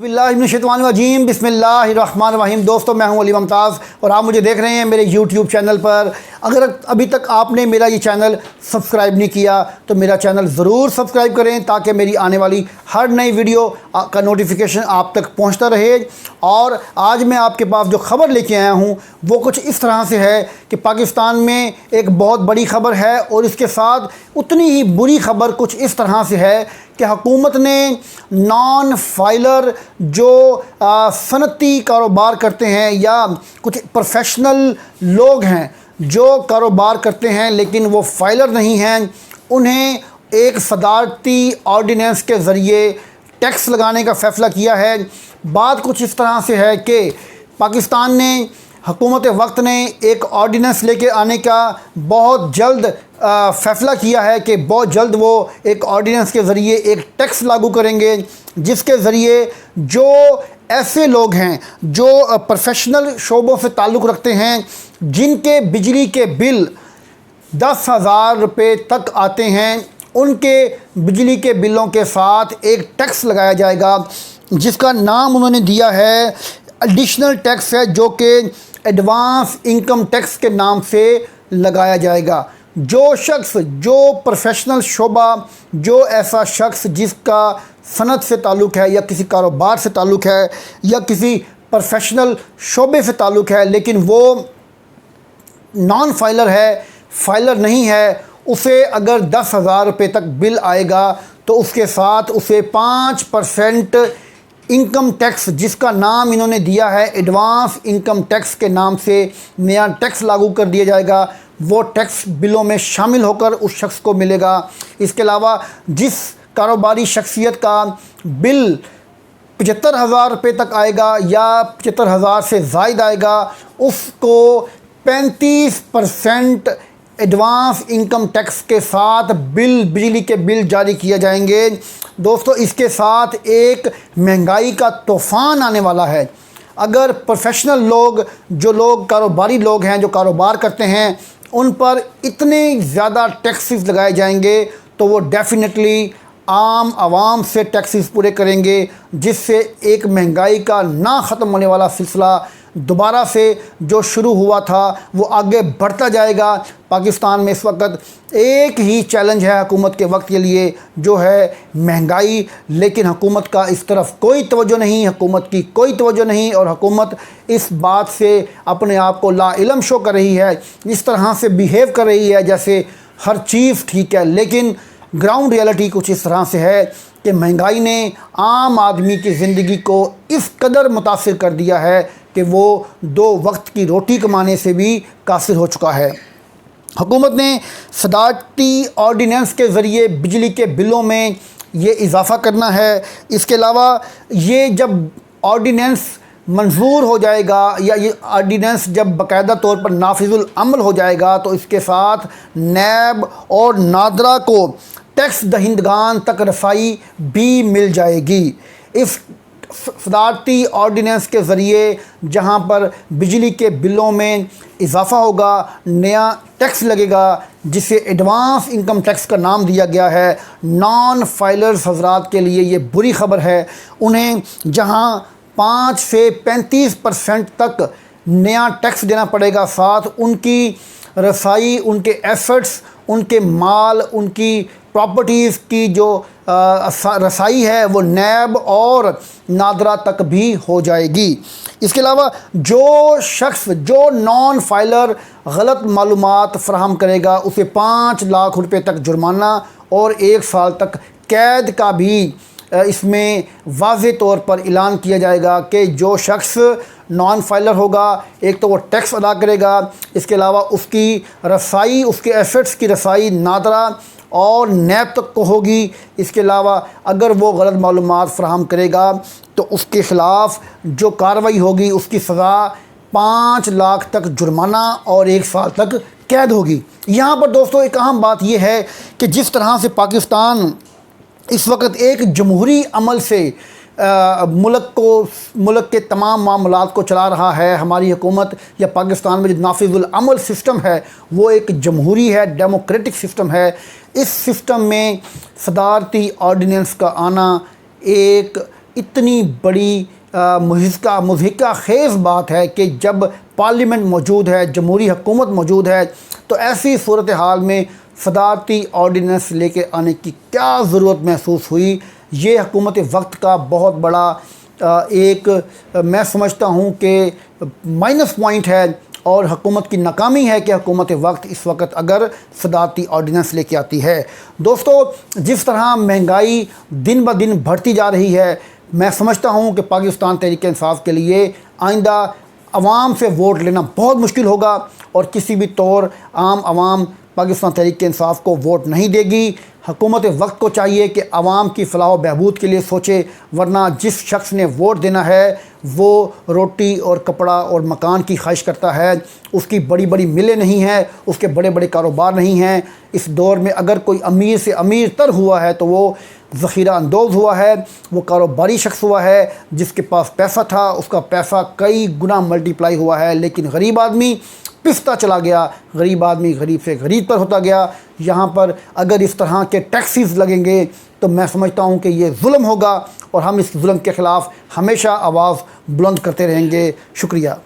बिस्मिल्लाहिर्रहमानिर्रहीम बिस्मिल्लाहिर्रहमानिर्रहीम। दोस्तों, मैं हूं अली मुमताज़ और आप मुझे देख रहे हैं मेरे यूट्यूब चैनल पर। अगर अभी तक आपने मेरा ये चैनल सब्सक्राइब नहीं किया तो मेरा चैनल ज़रूर सब्सक्राइब करें ताकि मेरी आने वाली हर नई वीडियो का नोटिफिकेशन आप तक पहुंचता रहे। और आज मैं आपके पास जो ख़बर लेके आया हूं वो कुछ इस तरह से है कि पाकिस्तान में एक बहुत बड़ी ख़बर है और इसके साथ उतनी ही बुरी ख़बर कुछ इस तरह से है कि हुकूमत ने नॉन फाइलर जो सनती कारोबार करते हैं या कुछ प्रोफेशनल लोग हैं जो कारोबार करते हैं लेकिन वो फाइलर नहीं हैं, उन्हें एक सदारती ऑर्डिनेंस के ज़रिए टैक्स लगाने का फ़ैसला किया है। बात कुछ इस तरह से है कि पाकिस्तान ने हुकूमत वक्त ने एक ऑर्डिनेंस लेके आने का बहुत जल्द फ़ैसला किया है कि बहुत जल्द वो एक ऑर्डिनेंस के ज़रिए एक टैक्स लागू करेंगे जिसके ज़रिए जो ऐसे लोग हैं जो प्रोफेशनल शोबों से ताल्लुक़ रखते हैं, जिनके बिजली के बिल 10,000 रुपये तक आते हैं, उनके बिजली के बिलों के साथ एक टैक्स लगाया जाएगा जिसका नाम उन्होंने दिया है एडिशनल टैक्स है, जो कि एडवांस इनकम टैक्स के नाम से लगाया जाएगा। जो शख्स, जो प्रोफेशनल शोबा, जो ऐसा शख्स जिसका सनत से ताल्लुक़ है या किसी कारोबार से ताल्लुक़ है या किसी प्रोफेशनल शोबे से ताल्लुक़ है लेकिन वो नॉन फाइलर है, फाइलर नहीं है, उसे अगर 10,000 रुपये तक बिल आएगा तो उसके साथ उसे 5% इनकम टैक्स, जिसका नाम इन्होंने दिया है एडवांस इनकम टैक्स के नाम से, नया टैक्स लागू कर दिया जाएगा। वो टैक्स बिलों में शामिल होकर उस शख्स को मिलेगा। इसके अलावा जिस कारोबारी शख्सियत का बिल 75,000 रुपये तक आएगा या 75,000 से ज़ायद आएगा, उसको 35% एडवांस इनकम टैक्स के साथ बिजली के बिल जारी किए जाएंगे। दोस्तों, इसके साथ एक महंगाई का तूफ़ान आने वाला है। अगर प्रोफेशनल लोग, जो लोग कारोबारी लोग हैं, जो कारोबार करते हैं, उन पर इतने ज़्यादा टैक्सेस लगाए जाएंगे तो वो डेफिनेटली आम आवाम से टैक्सेस पूरे करेंगे, जिससे एक महंगाई का ना ख़त्म होने वाला सिलसिला दोबारा से जो शुरू हुआ था वो आगे बढ़ता जाएगा। पाकिस्तान में इस वक्त एक ही चैलेंज है हुकूमत के वक्त के लिए, जो है महंगाई, लेकिन हुकूमत का इस तरफ कोई तवज्जो नहीं, हुकूमत की कोई तवज्जो नहीं और हुकूमत इस बात से अपने आप को लाइल्म शो कर रही है, इस तरह से बिहेव कर रही है जैसे हर चीज़ ठीक है। लेकिन ग्राउंड रियलिटी कुछ इस तरह से है कि महंगाई ने आम आदमी की ज़िंदगी को इस कदर मुतासिर कर दिया है कि वो 2 वक्त की रोटी कमाने से भी कासिर हो चुका है। हुकूमत ने सदारती ऑर्डिनेंस के ज़रिए बिजली के बिलों में ये इजाफ़ा करना है। इसके अलावा ये जब ऑर्डिनेंस मंजूर हो जाएगा या ये ऑर्डिनेंस जब बाकायदा तौर पर नाफिजुल अमल हो जाएगा तो इसके साथ नैब और नादरा को टैक्स दहिंदगान तक रसाई भी मिल जाएगी। इस सदारती ऑर्डिनेंस के ज़रिए जहां पर बिजली के बिलों में इजाफ़ा होगा, नया टैक्स लगेगा जिसे एडवांस इनकम टैक्स का नाम दिया गया है। नॉन फाइलर्स हज़रात के लिए ये बुरी ख़बर है। उन्हें जहां 5 से 35% तक नया टैक्स देना पड़ेगा, साथ उनकी रसाई, उनके एसेट्स, उनके माल, उनकी प्रॉपर्टीज़ की जो रसाई है वो नैब और नादरा तक भी हो जाएगी। इसके अलावा जो शख्स, जो नॉन फाइलर गलत मालूमात फ़राहम करेगा उसे 5 लाख रुपए तक जुर्माना और 1 साल तक कैद का भी इसमें वाज़े तौर पर ऐलान किया जाएगा कि जो शख्स नॉन फाइलर होगा, एक तो वो टैक्स अदा करेगा, इसके अलावा उसकी रसाई, उसके एसेट्स की रसाई नादरा और नैब तक को होगी। इसके अलावा अगर वो गलत मालूमात फ़राहम करेगा तो उसके ख़िलाफ़ जो कार्रवाई होगी उसकी सज़ा 5 लाख तक जुर्माना और 1 साल तक कैद होगी। यहाँ पर दोस्तों एक अहम बात यह है कि जिस तरह से पाकिस्तान इस वक्त एक जमहूरी अमल से मुल्क के तमाम मामलात को चला रहा है, हमारी हुकूमत या पाकिस्तान में जो नाफिजुल अमल सिस्टम है वो एक जमहूरी है, डेमोक्रेटिक सिस्टम है। इस सिस्टम में सदारती ऑर्डिनेंस का आना एक इतनी बड़ी मुज़हिका खेज़ बात है कि जब पार्लियामेंट मौजूद है, जमहूरी हुकूमत मौजूद है, तो ऐसी सूरत हाल में सदारती ऑर्डीनेंस लेके आने की क्या ज़रूरत महसूस हुई। ये हुकूमत वक्त का बहुत बड़ा एक मैं समझता हूँ कि माइनस पॉइंट है, और हुकूमत की नाकामी है कि हुकूमत वक्त इस वक्त अगर सदारती ऑर्डीनेंस लेके आती है। दोस्तों, जिस तरह महंगाई दिन ब दिन बढ़ती जा रही है, मैं समझता हूँ कि पाकिस्तान तहरीक इंसाफ के लिए आइंदा अवाम से वोट लेना बहुत मुश्किल होगा, और किसी भी तौर आम आवाम पाकिस्तान तहरीक इंसाफ को वोट नहीं देगी। हुकूमत वक्त को चाहिए कि आवाम की फलाह व बहबूद के लिए सोचे, वरना जिस शख्स ने वोट देना है वो रोटी और कपड़ा और मकान की ख्वाहिश करता है, उसकी बड़ी बड़ी मिलें नहीं हैं, उसके बड़े बड़े कारोबार नहीं हैं। इस दौर में अगर कोई अमीर से अमीर तर हुआ है तो वो ज़ख़ीरा अंदोज़ हुआ है, वो कारोबारी शख्स हुआ है, जिसके पास पैसा था उसका पैसा कई गुना मल्टीप्लाई हुआ है। लेकिन गरीब आदमी पिसता चला गया, गरीब आदमी गरीब से गरीब पर होता गया। यहाँ पर अगर इस तरह के टैक्सेस लगेंगे तो मैं समझता हूँ कि ये जुल्म होगा, और हम इस जुल्म के ख़िलाफ़ हमेशा आवाज़ बुलंद करते रहेंगे। शुक्रिया।